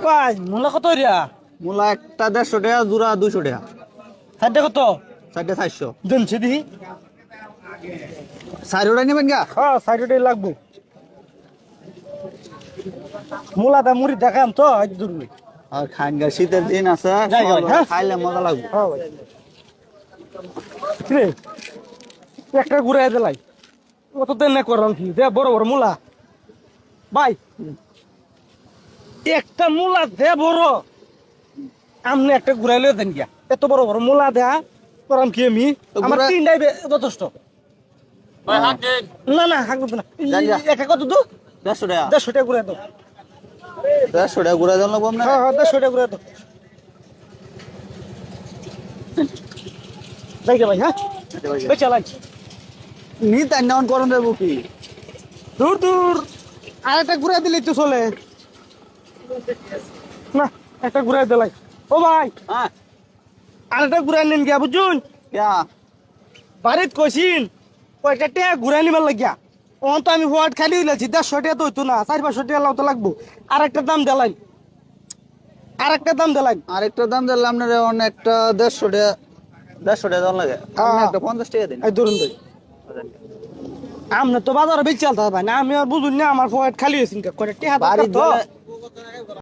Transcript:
ভাই মূলা কত রিয়া? মূলা একটা 150 টাকা, জোড়া 200 টাকা। সাইডটা কত? 450। দেন সেদি। সাইডটা নেবেন গা? হ্যাঁ সাইডটাই লাগবো। মূলাটা মুড়ি দেখাম তো আজ দূরবি। আর খান গা, শীতের দিন আছে, যাই গা ভাই, হ্যাঁ? খাইলে মজা লাগবে। হ্যাঁ ভাই। কিরে একটা ঘুরাই দিলাই, অত দেন না করলাম কি দে বড় বড় মূলা ভাই। একটা মূলা দে বড়, আমনে একটা ঘুরাইলে দেন গিয়া। এত বড় বড় মূলা দেয়া করলাম কি আমি? আমার তিনটাই যথেষ্ট। না না হাঁক না, একা কত দু? 150 টাকা। 150 টাকা ঘুরাই দাও। 150 টাকা ঘুরে জানলো না? হ্যাঁ হ্যাঁ 150 টাকা ঘুরাই দাও। যাই গে ভাই, হ্যাঁ ওই চালাই। নি তাই নাম করন দেবো কি? দূর দূর আর একটা ঘুরাই দিলেই তো চলে না। একটা ঘুরাই দিলাই। ও ভাই হ্যাঁ আর একটা ঘুরাই নেন গিয়া বুঝুন। क्या? বাড়িত কইছিন কয়েকটা টাকা ঘুরাই নিবার লাগিয়া। অন তো আমি হোয়াট খালি হইলাছি 150 টাকা তো হইতো না, 400-500 টাকা লাও তো লাগবো। আর একটা দাম দিলাই, আর একটা দাম দিলাই। আরেকটা দাম দিলাম আপনার অনেকটা 150 টাকা। 150 টাকা দাম লাগে। আপনি একটা 50 টাকা দিন। এই ধরুন ভাই, আমনে তো বাজারে বেচে আলতা ভাই না, আমি আর বুঝুন না আমার হোয়াট খালি হয়েছিল কয়েকটা টাকা বাড়ি দরকার তো।